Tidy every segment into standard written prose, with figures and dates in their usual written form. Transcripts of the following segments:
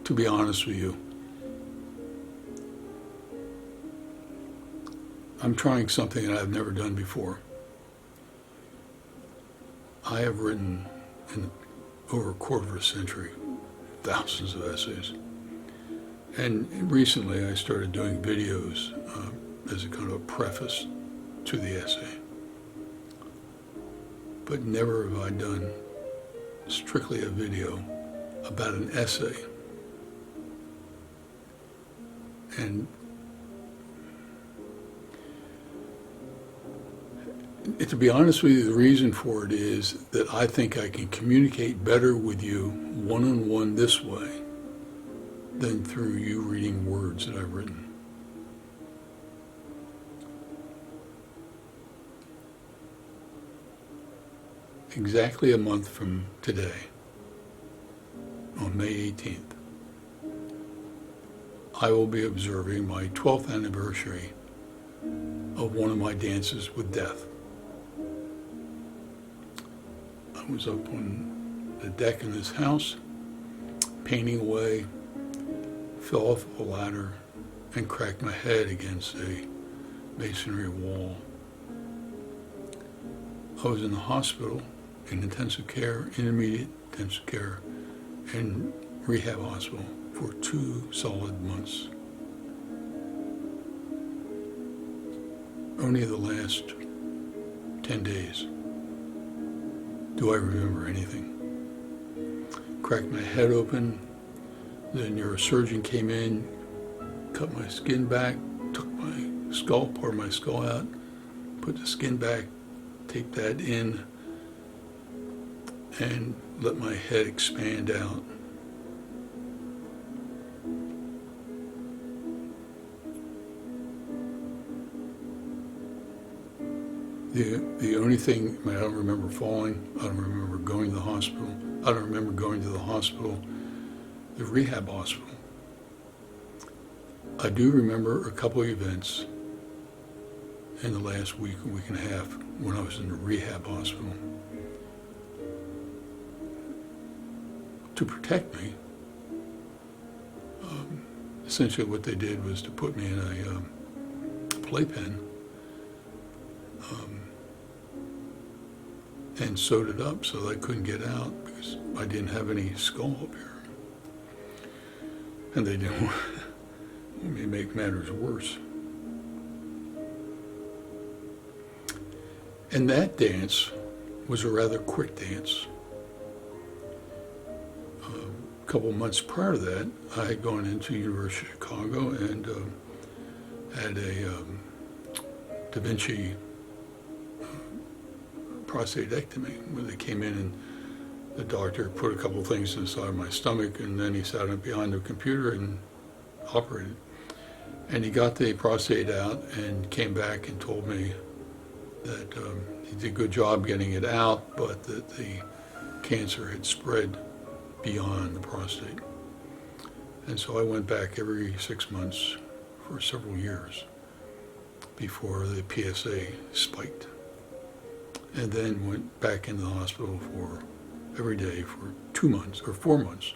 to be honest with you. I'm trying something that I've never done before. I have written in over a quarter of a century thousands of essays. And recently I started doing videos as a kind of a preface to the essay. But never have I done strictly a video about an essay. And to be honest with you, the reason for it is that I think I can communicate better with you one-on-one this way than through you reading words that I've written. Exactly a month from today, on May 18th, I will be observing my 12th anniversary of one of my dances with death. I was up on the deck in this house, painting away, fell off a ladder and cracked my head against a masonry wall. I was in the hospital, in intensive care, intermediate intensive care, and rehab hospital for 2 solid months. Only the last 10 days do I remember anything. Cracked my head open, the neurosurgeon came in, cut my skin back, took my skull, part of my skull out, put the skin back, taped that in, and let my head expand out. The only thing, I don't remember falling, I don't remember going to the hospital, I don't remember going to the hospital, the rehab hospital. I do remember a couple of events in the last week and a half when I was in the rehab hospital. To protect me, essentially what they did was to put me in a playpen and sewed it up so that I couldn't get out because I didn't have any skull up here. And they didn't want me to make matters worse. And that dance was a rather quick dance. A couple months prior to that, I had gone into University of Chicago and had a Da Vinci prostatectomy, where they came in and the doctor put a couple things inside my stomach, and then he sat up behind the computer and operated. And he got the prostate out and came back and told me that he did a good job getting it out, but that the cancer had spread beyond the prostate. And so I went back every 6 months for several years before the PSA spiked. And then went back into the hospital for every day for 2 months or 4 months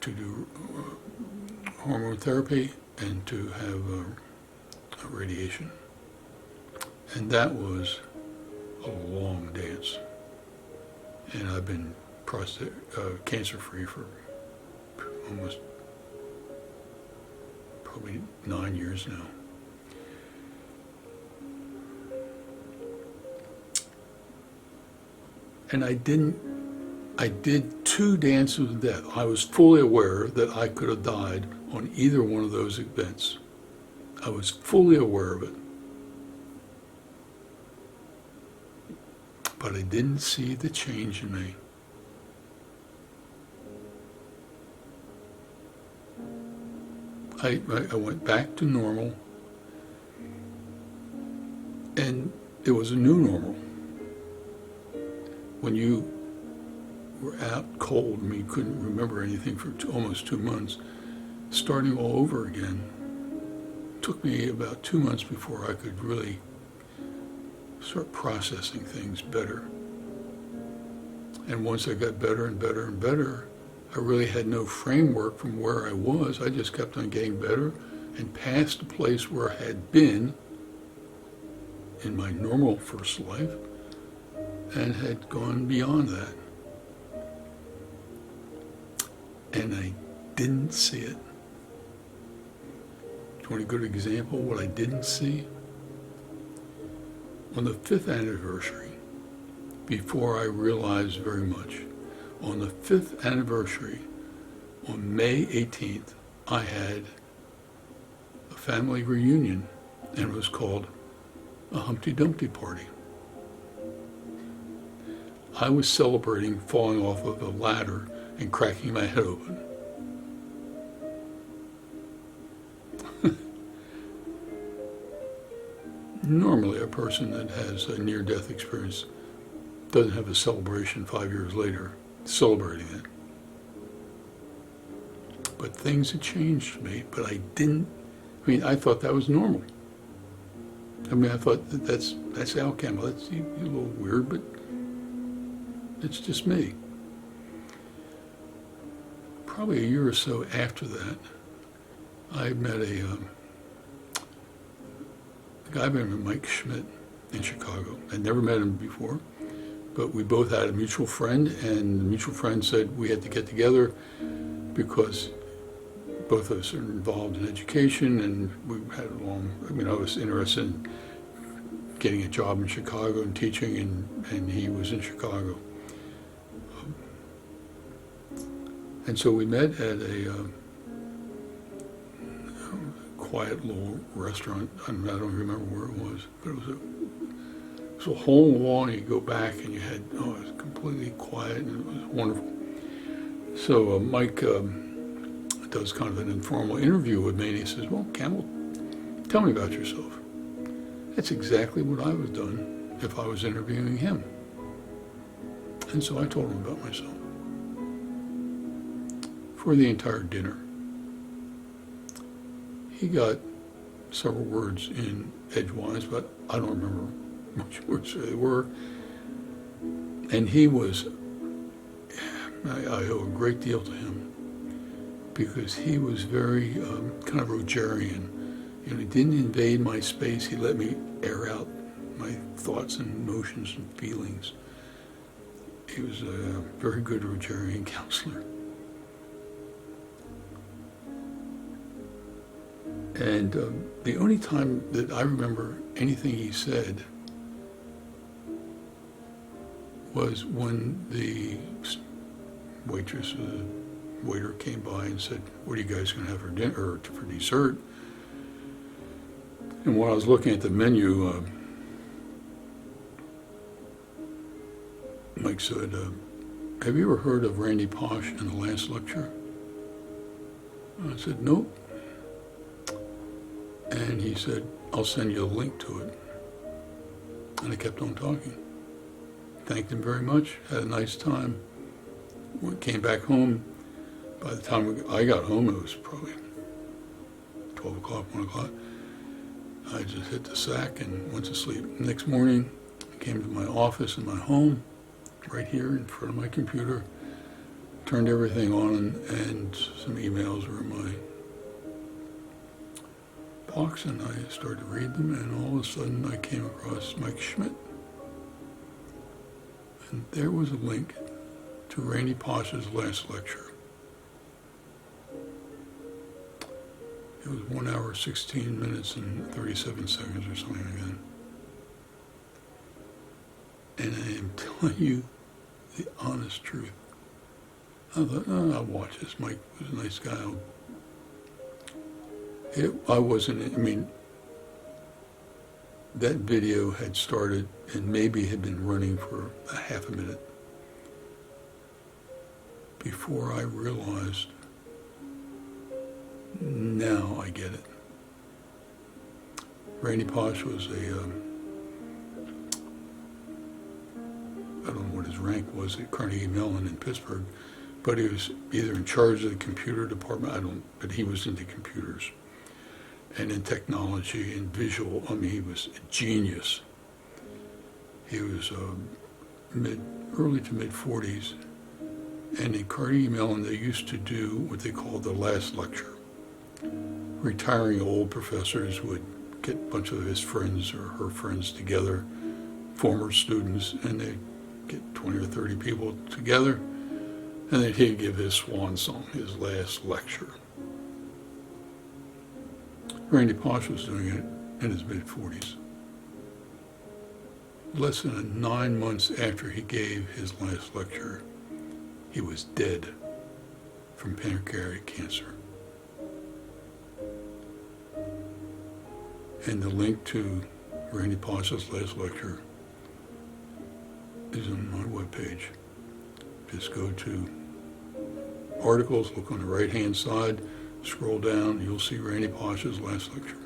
to do hormone therapy and to have radiation. And that was a long dance. And I've been cancer-free for almost probably 9 years now. And I did 2 dances with death. I was fully aware that I could have died on either one of those events. I was fully aware of it. But I didn't see the change in me. I went back to normal, and it was a new normal. When you were out cold, I mean, you couldn't remember anything for almost 2 months, starting all over again took me about 2 months before I could really start processing things better. And once I got better and better and better, I really had no framework from where I was. I just kept on getting better and past the place where I had been in my normal first life and had gone beyond that. And I didn't see it. Do you want a good example of what I didn't see? On the 5th anniversary, before I realized very much, on the 5th anniversary, on May 18th, I had a family reunion, and it was called a Humpty Dumpty party. I was celebrating falling off of a ladder and cracking my head open. Normally, a person that has a near-death experience doesn't have a celebration 5 years later, celebrating it. But things had changed for me, but I didn't, I thought that was normal. I thought that's Al Campbell. That's a little weird, but it's just me. Probably a year or so after that, I met a guy by the name of Mike Schmidt in Chicago. I'd never met him before, but we both had a mutual friend, and the mutual friend said we had to get together because both of us are involved in education, and we had a long, I was interested in getting a job in Chicago and teaching, and he was in Chicago. And so we met at a quiet little restaurant. I don't remember where it was, but it was a hole in the wall, and you go back and you had, it was completely quiet, and it was wonderful. So Mike does kind of an informal interview with me, and he says, well, Campbell, tell me about yourself. That's exactly what I would have done if I was interviewing him. And so I told him about myself for the entire dinner. He got several words in edgewise, but I don't remember which words they were. And he was, I owe a great deal to him because he was very kind of Rogerian. He didn't invade my space. He let me air out my thoughts and emotions and feelings. He was a very good Rogerian counselor. And the only time that I remember anything he said was when the waitress, waiter came by and said, what are you guys going to have for dinner or for dessert? And while I was looking at the menu, Mike said, have you ever heard of Randy Pausch in the last lecture? I said, nope. And he said, I'll send you a link to it. And I kept on talking. Thanked him very much, had a nice time. Came back home. By the time I got home, it was probably 12 o'clock, 1 o'clock. I just hit the sack and went to sleep. Next morning, I came to my office in my home, right here in front of my computer, turned everything on, and some emails were in my box, and I started to read them, and all of a sudden I came across Mike Schmidt. And there was a link to Randy Pausch's last lecture. It was 1 hour, 16 minutes, and 37 seconds or something like that. And I am telling you the honest truth. I thought, I'll watch this. Mike was a nice guy. That video had started and maybe had been running for a half a minute before I realized, now I get it. Randy Pausch was I don't know what his rank was at Carnegie Mellon in Pittsburgh, but he was either in charge of the computer department, but he was into computers and in technology and visual. He was a genius. He was early to mid 40s, And in Carnegie Mellon, they used to do what they called the last lecture. Retiring old professors would get a bunch of his friends or her friends together, former students, and they'd get 20 or 30 people together, and then he'd give his swan song, his last lecture. Randy Pausch was doing it in his mid-40s. Less than 9 months after he gave his last lecture, he was dead from pancreatic cancer. And the link to Randy Pausch's last lecture is on my webpage. Just go to articles, look on the right-hand side, scroll down, you'll see Randy Pausch's last lecture.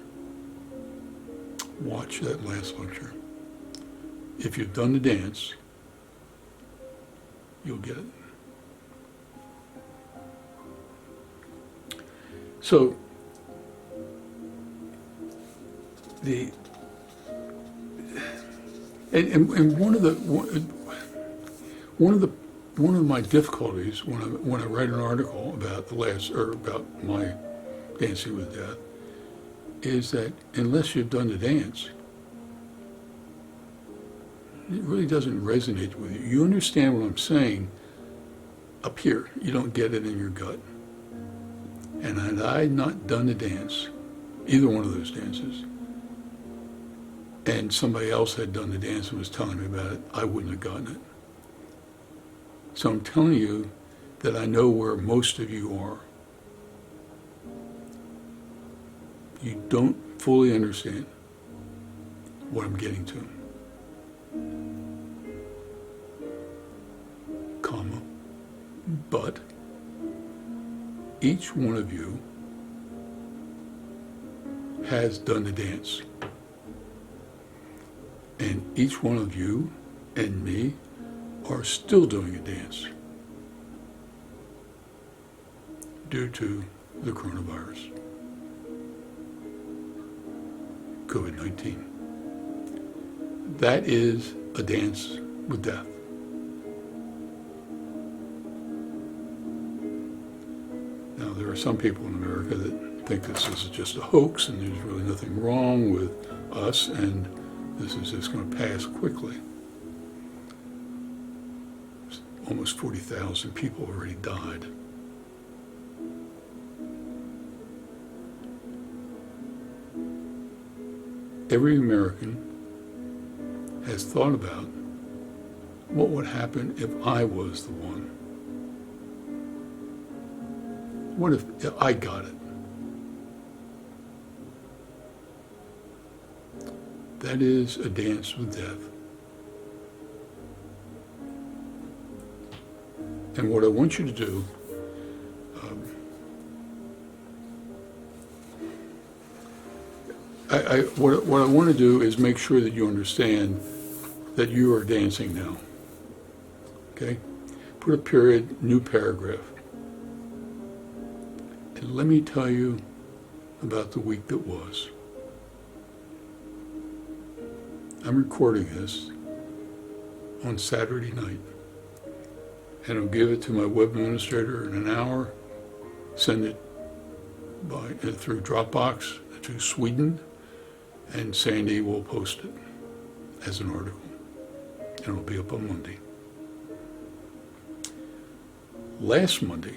Watch that last lecture. If you've done the dance, you'll get it. So, one of my difficulties when I write an article about about my Dancing with Death is that unless you've done the dance, it really doesn't resonate with you. You understand what I'm saying up here. You don't get it in your gut. And had I not done the dance, either one of those dances, and somebody else had done the dance and was telling me about it, I wouldn't have gotten it. So I'm telling you that I know where most of you are. You don't fully understand what I'm getting to. Comma. But each one of you has done the dance. And each one of you and me are still doing a dance due to the coronavirus, COVID-19. That is a dance with death. Now, there are some people in America that think this is just a hoax and there's really nothing wrong with us and this is just going to pass quickly. Almost 40,000 people already died. Every American has thought about what would happen if I was the one. What if I got it? That is a dance with death. And what I want you to do, what I want to do is make sure that you understand that you are dancing now. Okay? Put a period, new paragraph. And let me tell you about the week that was. I'm recording this on Saturday night. And I'll give it to my web administrator in an hour, send it through Dropbox to Sweden, and Sandy will post it as an article. And it'll be up on Monday. Last Monday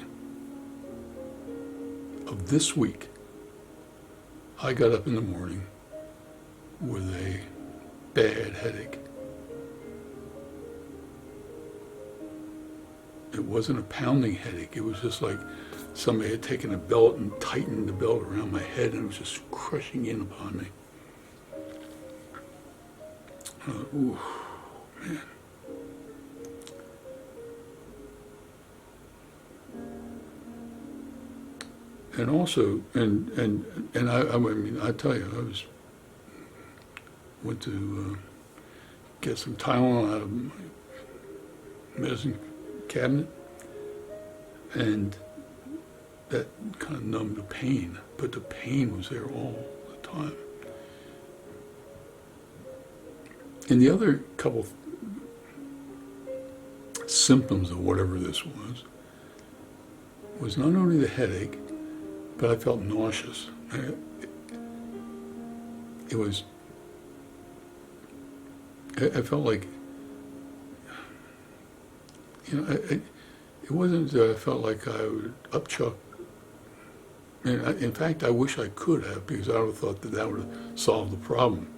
of this week, I got up in the morning with a bad headache. It wasn't a pounding headache. It was just like somebody had taken a belt and tightened the belt around my head and it was just crushing in upon me. Ooh, man. And also, and I mean, I tell you, went to get some Tylenol out of my medicine cabinet, and that kind of numbed the pain, but the pain was there all the time. And the other couple symptoms of whatever this was was not only the headache, but I felt nauseous. It was, I felt like, it wasn't that I felt like I would upchuck. And in fact, I wish I could have, because I would have thought that would have solved the problem.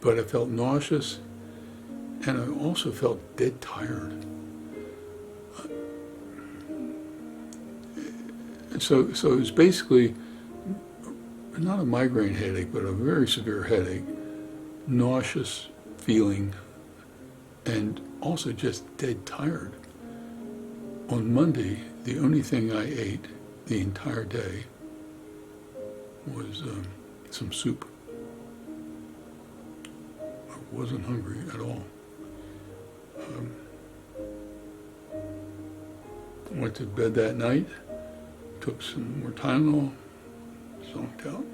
But I felt nauseous, and I also felt dead tired. So it was basically not a migraine headache, but a very severe headache, nauseous feeling, and also just dead tired. On Monday, the only thing I ate the entire day was some soup. I wasn't hungry at all. Went to bed that night, took some more Tylenol, zonked out.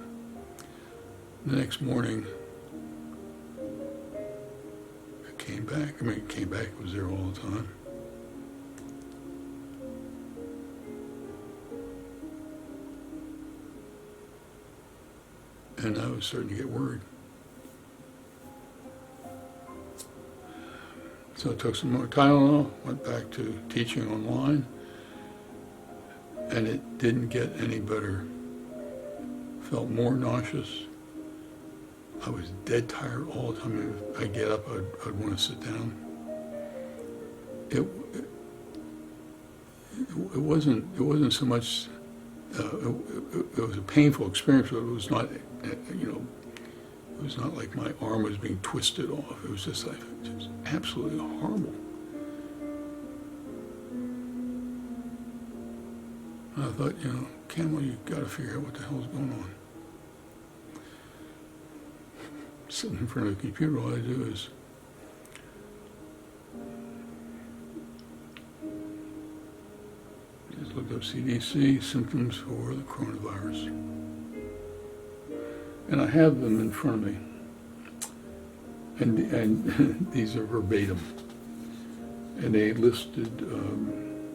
The next morning, it came back. It was there all the time. And I was starting to get worried. So I took some more Tylenol, went back to teaching online, and it didn't get any better. Felt more nauseous. I was dead tired all the time. If I get up, I'd want to sit down. It wasn't so much. It was a painful experience, but it was not. It was not like my arm was being twisted off. It was just absolutely horrible. And I thought, Campbell, you've got to figure out what the hell's going on. Sitting in front of the computer, all I do is just look up CDC symptoms for the coronavirus. And I have them in front of me. And these are verbatim. And they listed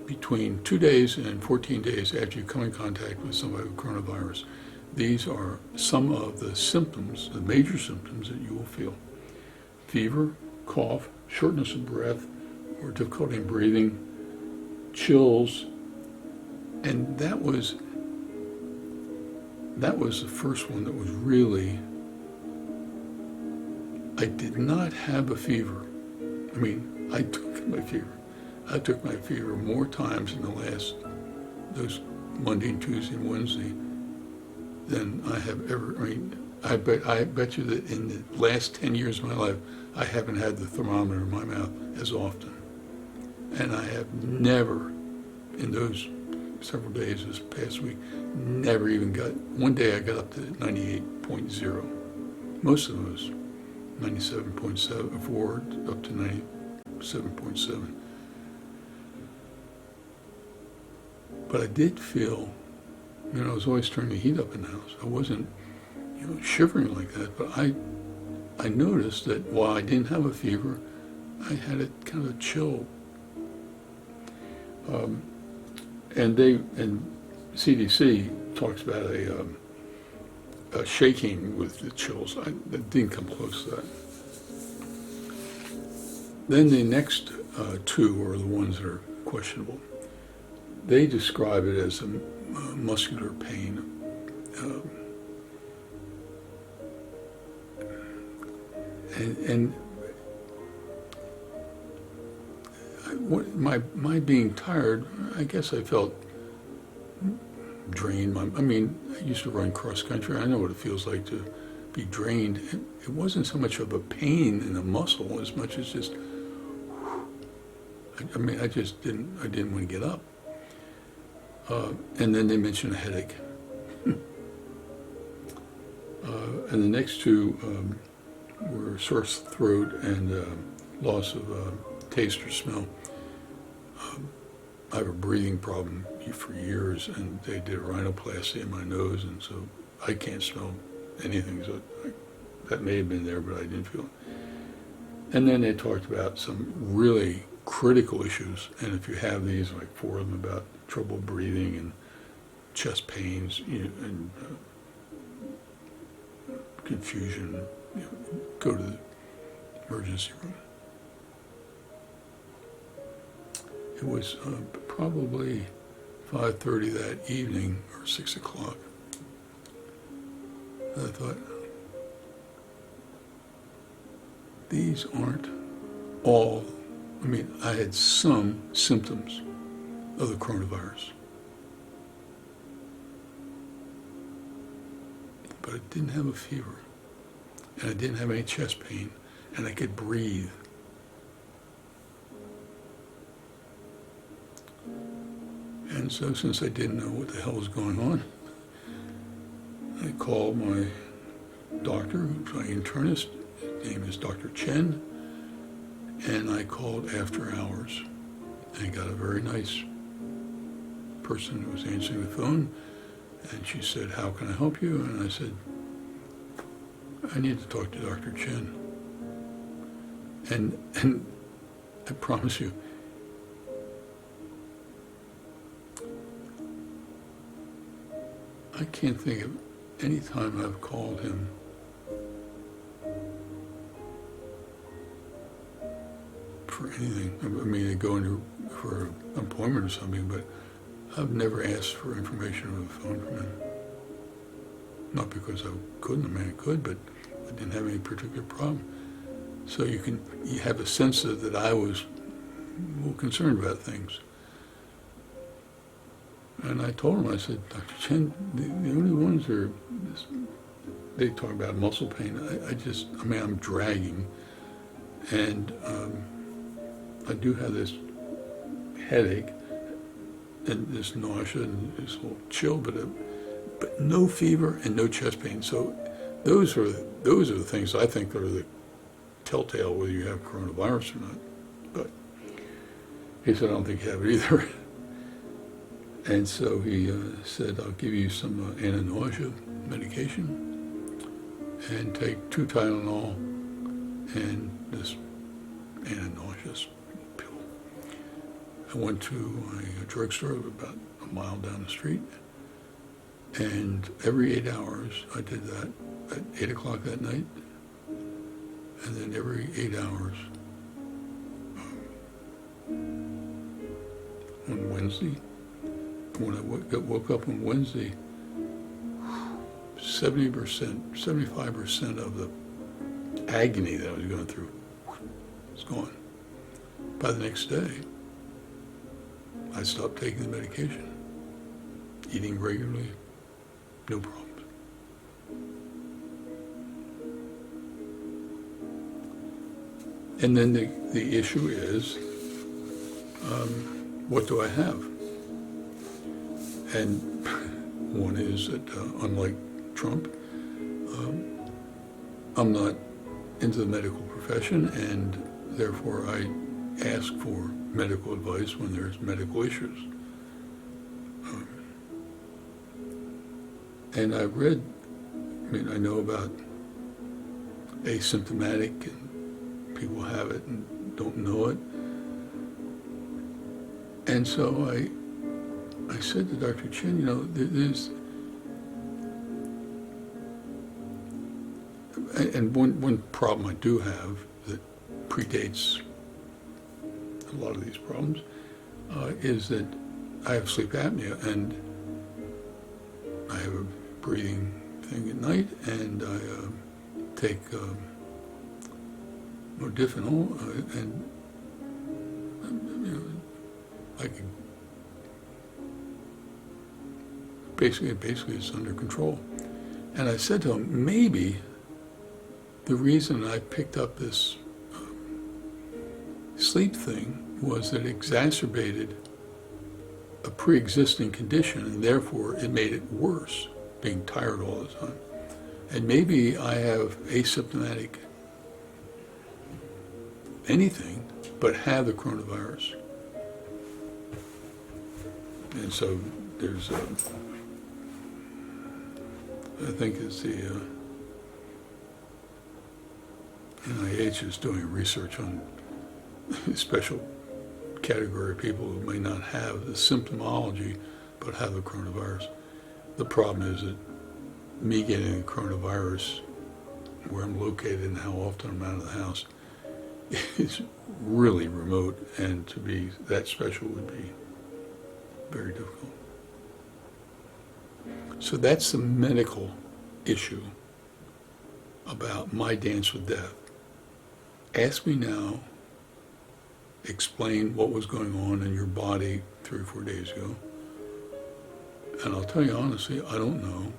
between 2 days and 14 days after you come in contact with somebody with coronavirus. These are some of the symptoms, the major symptoms that you will feel. Fever, cough, shortness of breath, or difficulty in breathing, chills, and that was the first one that was really, I did not have a fever. I took my fever. I took my fever more times in those Monday and Tuesday and Wednesday than I have ever, I bet you that in the last 10 years of my life, I haven't had the thermometer in my mouth as often. And I have never, in those several days this past week, never even one day I got up to 98.0. Most of those, 97.74 up to 97.7. But I did feel, I was always turning the heat up in the house. I wasn't, shivering like that, but I noticed that while I didn't have a fever, I had a kind of a chill. And CDC talks about a shaking with the chills. I didn't come close to that. Then the next two are the ones that are questionable. They describe it as a muscular pain. My being tired, I guess I felt drained. I used to run cross country. I know what it feels like to be drained. It wasn't so much of a pain in the muscle as much as just, I didn't want to get up. And then they mentioned a headache. And the next two were sore throat and loss of taste or smell. I have a breathing problem for years, and they did a rhinoplasty in my nose, and so I can't smell anything. So that may have been there, but I didn't feel it. And then they talked about some really critical issues, and if you have these, like 4 of them about trouble breathing and chest pains, and confusion, go to the emergency room. It was probably 5:30 that evening, or 6 o'clock. And I thought, these aren't all, I had some symptoms of the coronavirus. But I didn't have a fever, and I didn't have any chest pain, and I could breathe. And so, since I didn't know what the hell was going on, I called my doctor, who's my internist. His name is Dr. Chen, and I called after hours and got a very nice person who was answering the phone, and she said, "How can I help you?" And I said, "I need to talk to Dr. Chen." And I promise you, I can't think of any time I've called him for anything. I go in for an appointment or something, but I've never asked for information on the phone from him. Not because I couldn't, I could, but I didn't have any particular problem. So you have a sense that I was more concerned about things. And I told him, I said, "Dr. Chen, the only ones they talk about muscle pain. I'm dragging, and I do have this headache and this nausea and this little chill, but no fever and no chest pain." So those are the things I think are the telltale whether you have coronavirus or not. But he said, "I don't think you have it either." And so he said, "I'll give you some anti-nausea medication and take 2 Tylenol and this anti-nauseous pill." I went to a drugstore about a mile down the street, and every 8 hours I did that at 8 o'clock that night, and then every 8 hours on Wednesday. When I woke up on Wednesday, 75% of the agony that I was going through was gone. By the next day, I stopped taking the medication, eating regularly, no problems. And then the issue is, what do I have? And one is that, unlike Trump, I'm not into the medical profession, and therefore I ask for medical advice when there's medical issues. And I've read, I know about asymptomatic, and people have it and don't know it. And so I said to Dr. Chen, there's, and one problem I do have that predates a lot of these problems is that I have sleep apnea, and I have a breathing thing at night, and I take modafinil, and I can basically it's under control. And I said to him, maybe the reason I picked up this sleep thing was that it exacerbated a pre-existing condition, and therefore it made it worse, being tired all the time. And maybe I have asymptomatic anything, but have the coronavirus. And so there's I think it's the NIH is doing research on special category of people who may not have the symptomology but have the coronavirus. The problem is that me getting the coronavirus, where I'm located and how often I'm out of the house, is really remote, and to be that special would be very difficult. So that's the medical issue about my dance with death. Ask me now, explain what was going on in your body 3 or 4 days ago, and I'll tell you honestly, I don't know.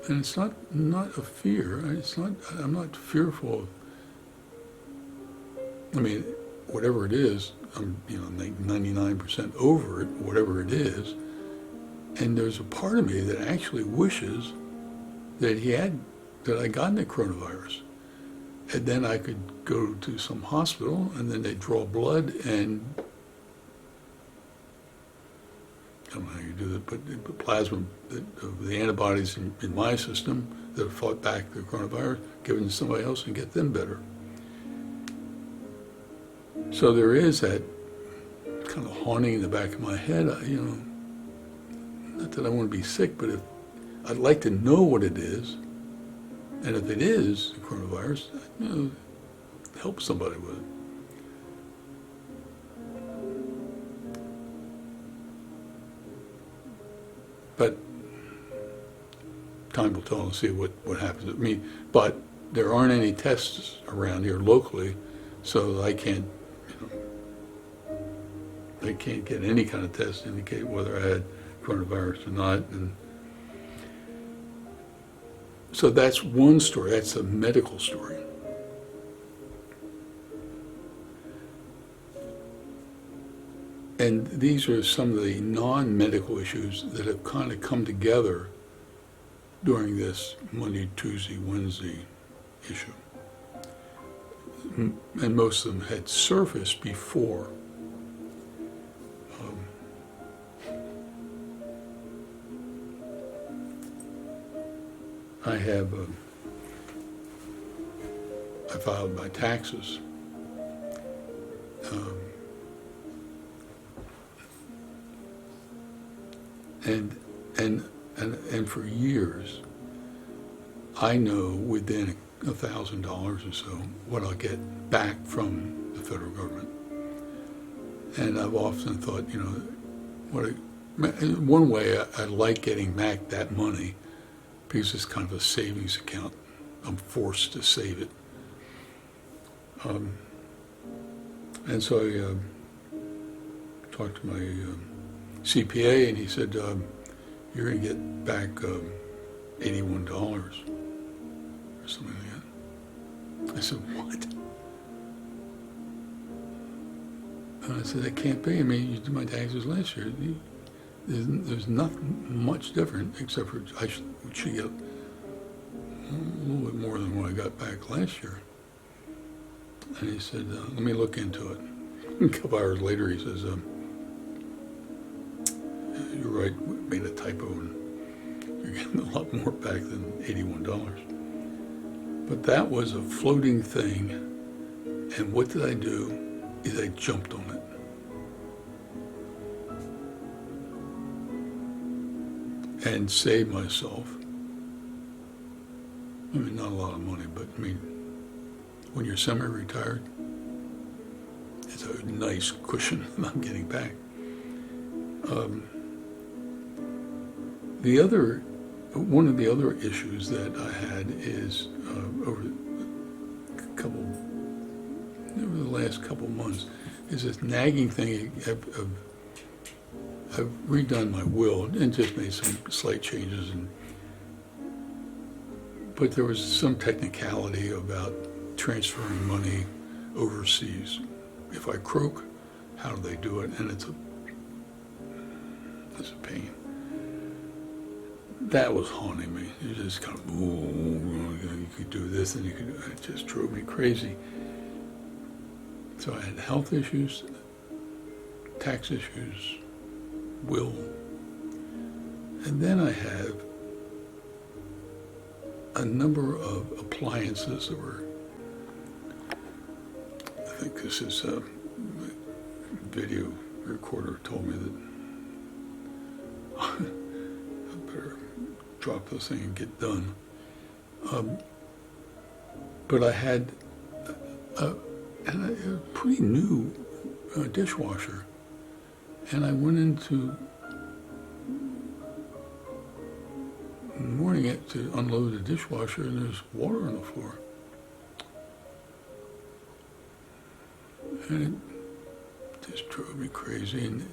And it's not a fear. I'm not fearful of, whatever it is, I'm 99% over it, whatever it is. And there's a part of me that actually wishes that I'd gotten the coronavirus. And then I could go to some hospital and then they'd draw blood and, I don't know how you do that, but the plasma of the antibodies in my system that have fought back the coronavirus, give it to somebody else and get them better. So there is that kind of haunting in the back of my head, not that I want to be sick, but I'd like to know what it is. And if it is the coronavirus, help somebody with it. But time will tell and see what happens with me. But there aren't any tests around here locally, so I can't get any kind of test to indicate whether I had coronavirus or not. And so that's one story. That's a medical story. And these are some of the non-medical issues that have kind of come together during this Monday, Tuesday, Wednesday issue. And most of them had surfaced before. I filed my taxes. And for years, I know within $1,000 or so what I'll get back from the federal government. And I've often thought, one way I like getting back that money because it's kind of a savings account. I'm forced to save it. And so I talked to my CPA, and he said, you're going to get back $81 or something like that. I said, what? And I said, that can't be. You did my taxes last year. There's nothing much different, except for I should get a little bit more than what I got back last year. And he said, let me look into it. A couple hours later, he says, you're right, we made a typo, and you're getting a lot more back than $81. But that was a floating thing, and what did I do is I jumped on it and saved myself. Not a lot of money, but when you're semi-retired, it's a nice cushion I'm getting back. One of the other issues that I had is over the last couple months is this nagging thing of I've redone my will and just made some slight changes, but there was some technicality about transferring money overseas. If I croak, how do they do it? And it's a pain. That was haunting me. It just kind of, you could do this and it just drove me crazy. So I had health issues, tax issues, will, and then I have a number of appliances that were think this is a video recorder told me that I better drop this thing and get done. But I had a pretty new dishwasher, and I went into morning it to unload the dishwasher, and there's water on the floor. And it just drove me crazy, and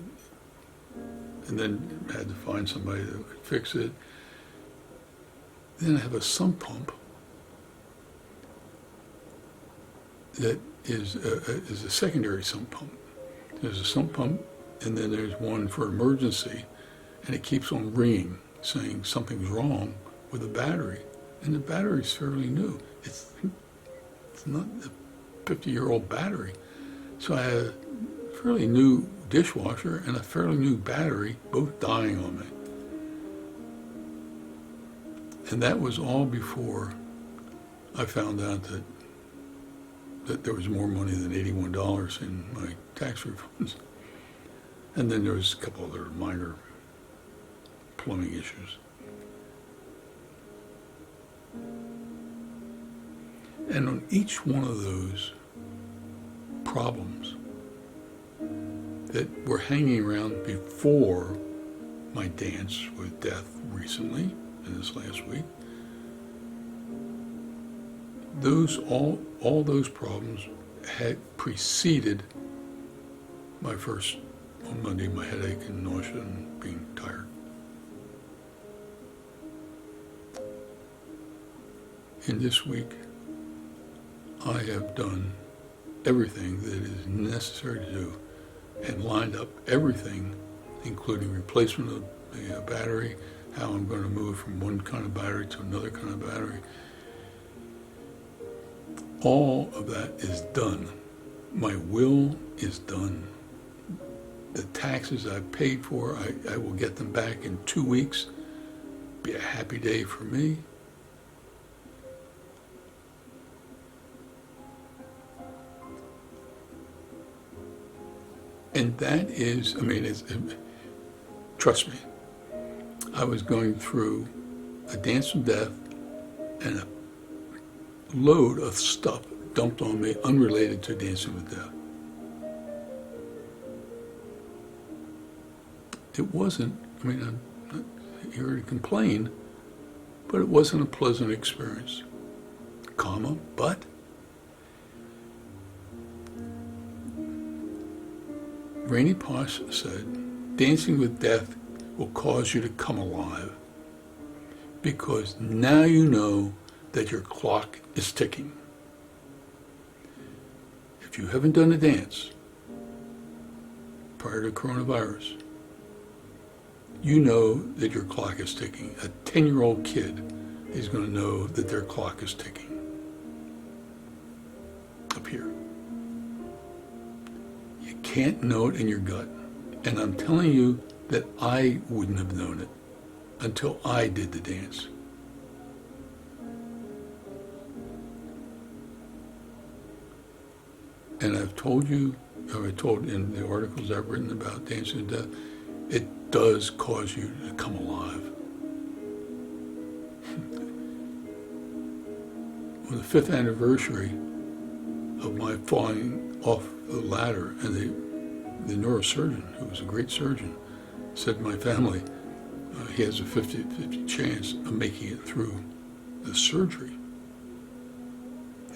then had to find somebody that could fix it. Then I have a sump pump that is a secondary sump pump. There's a sump pump, and then there's one for emergency, and it keeps on ringing, saying something's wrong with the battery. And the battery's fairly new. It's not a 50-year-old battery. So I had a fairly new dishwasher and a fairly new battery, both dying on me. And that was all before I found out that there was more money than $81 in my tax refunds. And then there was a couple other minor plumbing issues. And on each one of those problems that were hanging around before my dance with death recently, in this last week, all those problems had preceded my first, on Monday, my headache and nausea and being tired. And this week, I have done everything that is necessary to do and lined up everything, including replacement of the battery, how I'm going to move from one kind of battery to another kind of battery. All of that is done. My will is done. The taxes I've paid for, I will get them back in 2 weeks. Be a happy day for me. And that is, trust me, I was going through a dance of death and a load of stuff dumped on me unrelated to Dancing with Death. It wasn't, I'm not here to complain, but it wasn't a pleasant experience, but Rainey Posh said, Dancing with Death will cause you to come alive because now you know that your clock is ticking. If you haven't done a dance prior to coronavirus, you know that your clock is ticking. A 10-year-old kid is going to know that their clock is ticking. Up here. You can't know it in your gut. And I'm telling you that I wouldn't have known it until I did the dance. And I've told you, or I told in the articles I've written about Dancing with Death, it does cause you to come alive. On the 5th anniversary of my falling off the ladder, and the neurosurgeon, who was a great surgeon, said to my family, he has a 50-50 chance of making it through the surgery.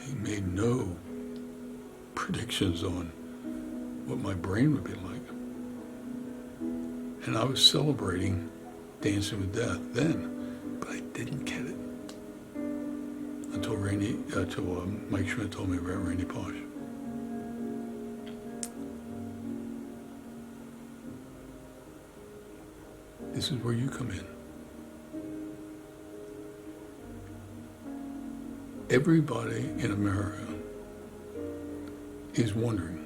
He made no predictions on what my brain would be like. And I was celebrating Dancing with Death then, but I didn't get it until Mike Schmidt told me about Rainey Posh. This is where you come in. Everybody in America is wondering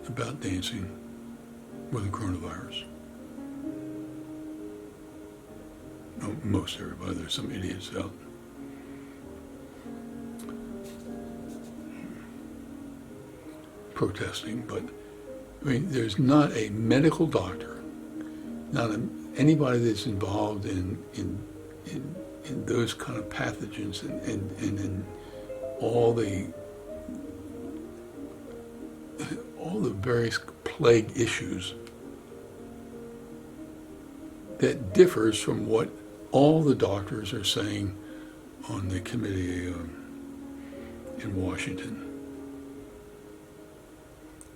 about dancing with the coronavirus. No, most everybody, there's some idiots out. protesting, but I mean, there's not a medical doctor, anybody that's involved in those kind of pathogens and in all the various plague issues that differs from what all the doctors are saying on the committee in Washington.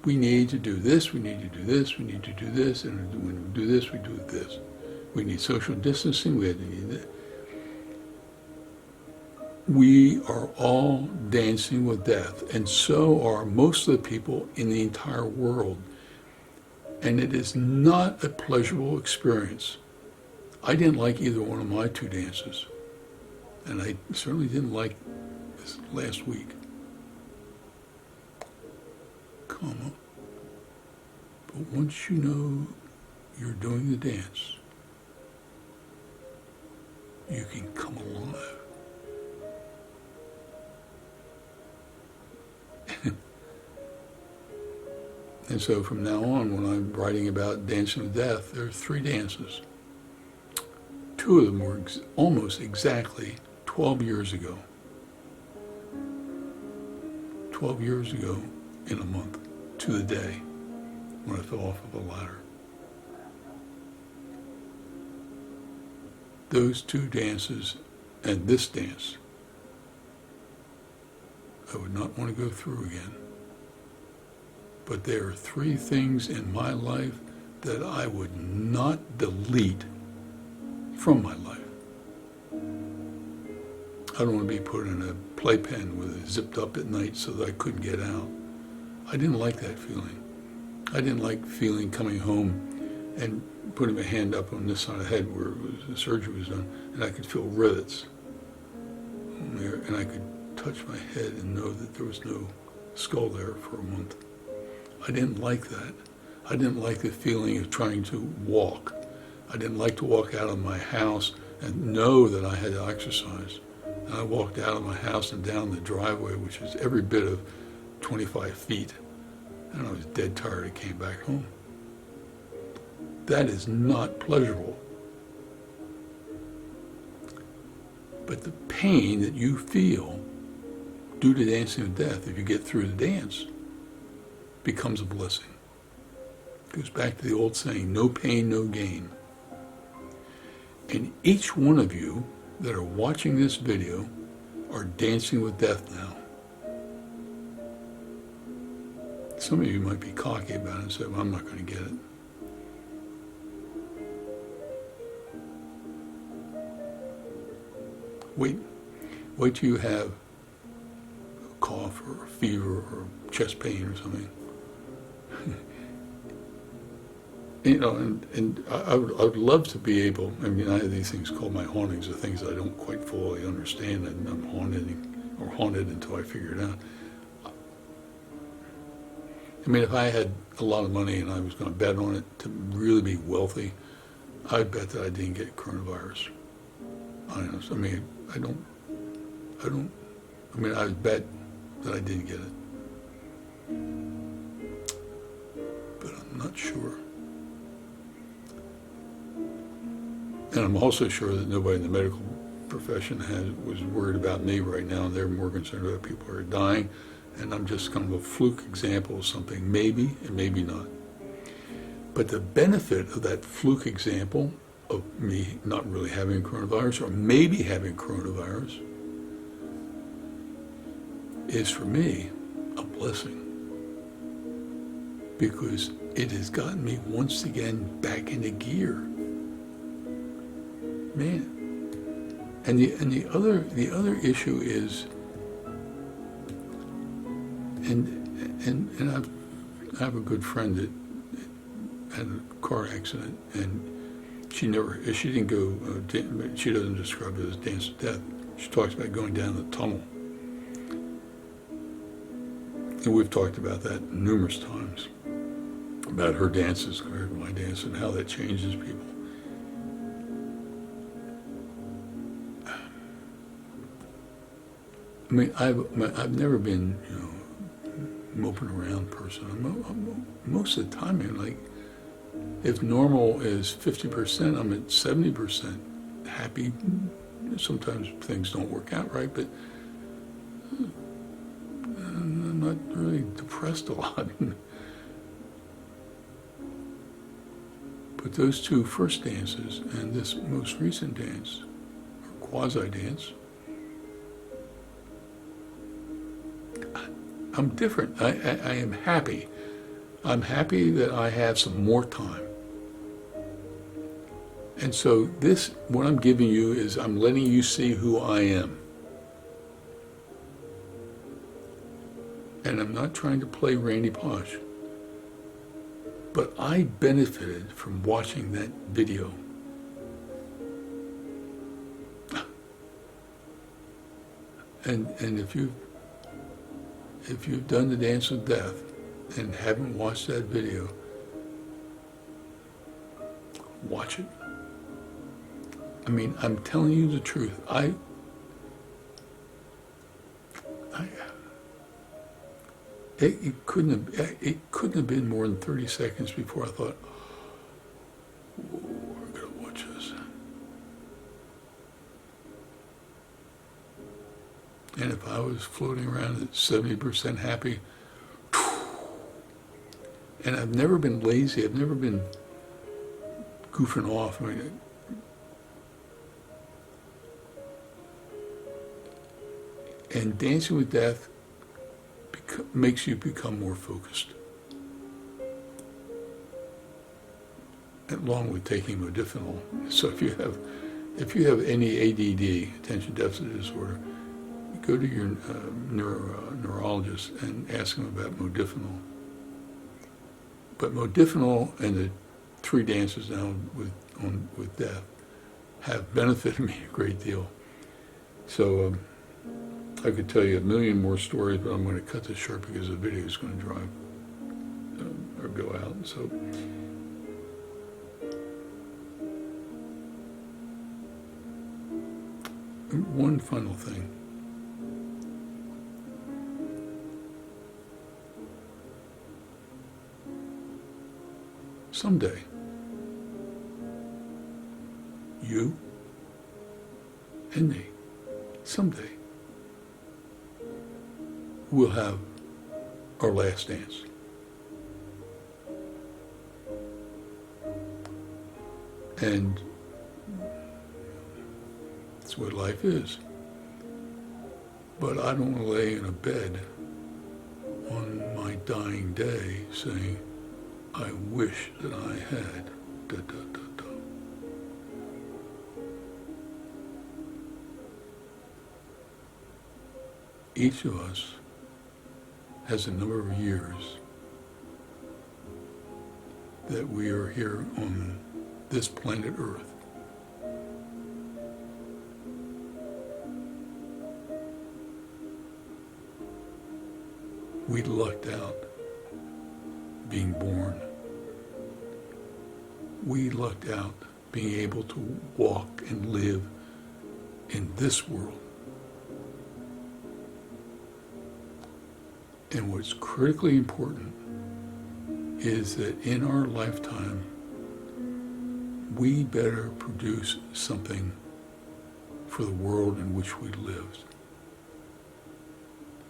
We need to do this, we need to do this, we need to do this, and when we do this, we do this. We need social distancing, we need that. We are all dancing with death, and so are most of the people in the entire world. And it is not a pleasurable experience. I didn't like either one of my two dances, and I certainly didn't like this last week. But once you know you're doing the dance, you can come alive. And so from now on, when I'm writing about Dancing with Death, there are 3 dances. 2 of them were almost exactly 12 years ago. 12 years ago in a month, to the day, when I fell off of a ladder. Those 2 dances and this dance, I would not want to go through again. But there are 3 things in my life that I would not delete from my life. I don't want to be put in a playpen with it zipped up at night so that I couldn't get out. I didn't like that feeling. I didn't like feeling coming home and putting my hand up on this side of the head where the surgery was done, and I could feel rivets there, and I could touch my head and know that there was no skull there for a month. I didn't like that. I didn't like the feeling of trying to walk. I didn't like to walk out of my house and know that I had to exercise. And I walked out of my house and down the driveway, which was every bit of 25 feet, and I was dead tired. I came back home. That is not pleasurable. But the pain that you feel due to Dancing with Death, if you get through the dance, becomes a blessing. It goes back to the old saying, no pain, no gain. And each one of you that are watching this video are dancing with death now. Some of you might be cocky about it and say, well, I'm not going to get it. Wait till you have a cough or a fever or chest pain or something. You know, and I would love to be able, I mean, I have these things called my hauntings, the things I don't quite fully understand, and I'm haunted until I figure it out. I mean, if I had a lot of money and I was going to bet on it to really be wealthy, I'd bet that I didn't get coronavirus. Honestly, I mean, I would bet that I didn't get it. But I'm not sure. And I'm also sure that nobody in the medical profession was worried about me right now. They're more concerned about people who are dying. And I'm just kind of a fluke example of something, maybe and maybe not. But the benefit of that fluke example of me not really having coronavirus or maybe having coronavirus is for me a blessing. Because it has gotten me once again back into gear. Man. And the other issue is, and I have a good friend that had a car accident, and she didn't go, she doesn't describe it as dance to death. She talks about going down the tunnel. And we've talked about that numerous times, about her dances compared to my dance and how that changes people. I mean, I've never been, moping around person. Most of the time, I'm like, if normal is 50%, I'm at 70% happy. Sometimes things don't work out right, but I'm not really depressed a lot. But those two first dances and this most recent dance, or quasi-dance, I'm different. I am happy. I'm happy that I have some more time. And so this, what I'm giving you is I'm letting you see who I am. And I'm not trying to play Randy Posh. But I benefited from watching that video. And if you've done the Dance with Death and haven't watched that video, watch it. I mean, I'm telling you the truth. It couldn't have been more than 30 seconds before I thought, oh, we're gonna watch this. And if I was floating around at 70% happy, and I've never been lazy, I've never been goofing off. I mean, and Dancing with Death makes you become more focused, along with taking modafinil. So if you have any ADD, attention deficit disorder, go to your neurologist and ask him about modafinil. But modafinil and the 3 dances now with death have benefited me a great deal. So I could tell you a million more stories, but I'm going to cut this short because the video is going to drive or go out. So one final thing. Someday, you and me, someday, we'll have our last dance. And that's what life is. But I don't want to lay in a bed on my dying day saying, I wish that I had da da da da. Each of us has a number of years that we are here on this planet Earth. We lucked out being born. We lucked out being able to walk and live in this world. And what's critically important is that in our lifetime, we better produce something for the world in which we live,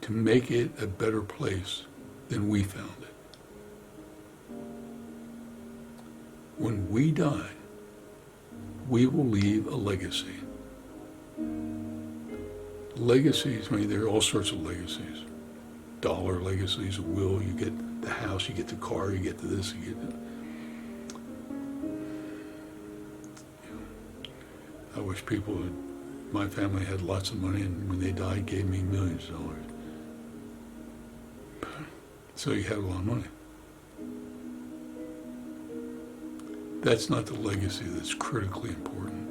to make it a better place than we found it. When we die, we will leave a legacy. Legacies, I mean, there are all sorts of legacies. Dollar legacies, a will, you get the house, you get the car, you get this, you get that. I wish people, my family had lots of money and when they died gave me millions of dollars. So you had a lot of money. That's not the legacy that's critically important.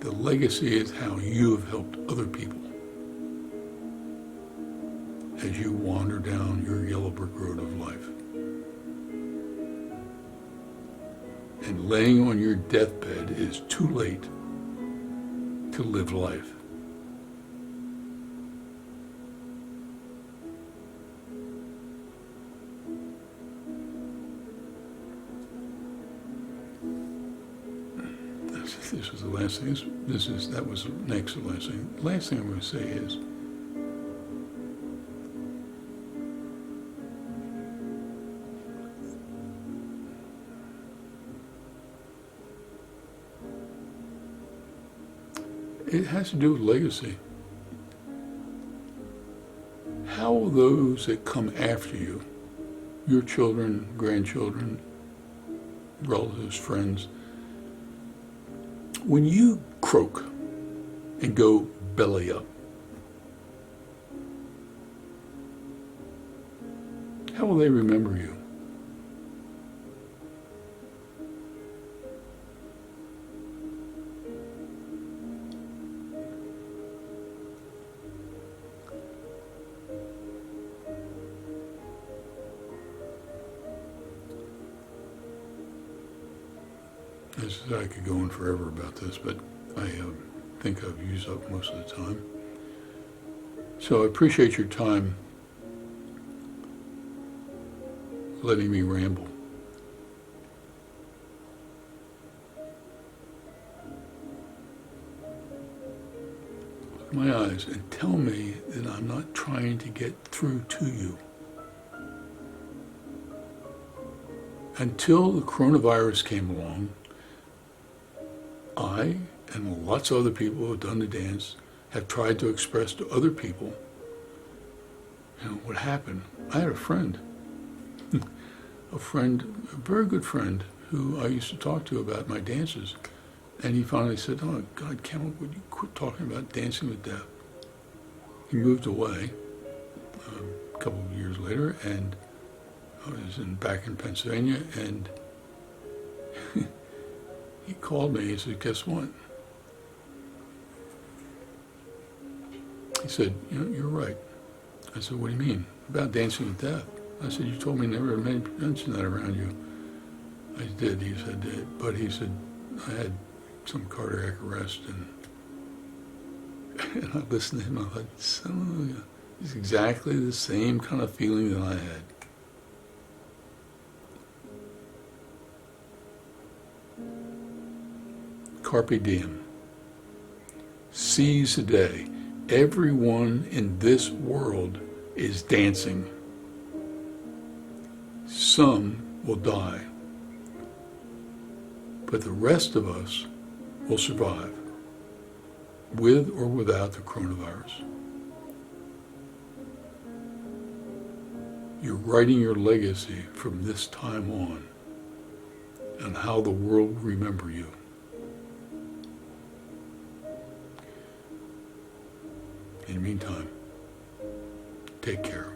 The legacy is how you have helped other people as you wander down your yellow brick road of life. And laying on your deathbed is too late to live life. this was the last thing. That was next to the last thing. The last thing I'm going to say is, it has to do with legacy. How will those that come after you, your children, grandchildren, relatives, friends, when you croak and go belly up, how will they remember you? I could go on forever about this, but I think I've used up most of the time. So I appreciate your time letting me ramble. Look in my eyes and tell me that I'm not trying to get through to you. Until the coronavirus came along, I and lots of other people who have done the dance have tried to express to other people, what happened. I had a friend, a very good friend, who I used to talk to about my dances, and he finally said, "Oh God, Campbell, would you quit talking about Dancing with Death?" He moved away a couple of years later, and I was back in Pennsylvania, and he called me. He said, "Guess what?" He said, "You're right." I said, "What do you mean?" "About Dancing with Death." I said, "You told me never to mention that around you." I did. He said, but he said, I had some cardiac arrest, and I listened to him. I thought, it's exactly the same kind of feeling that I had. Carpe diem. Seize the day. Everyone in this world is dancing. Some will die, but the rest of us will survive, with or without the coronavirus. You're writing your legacy from this time on, and how the world will remember you. In the meantime, take care.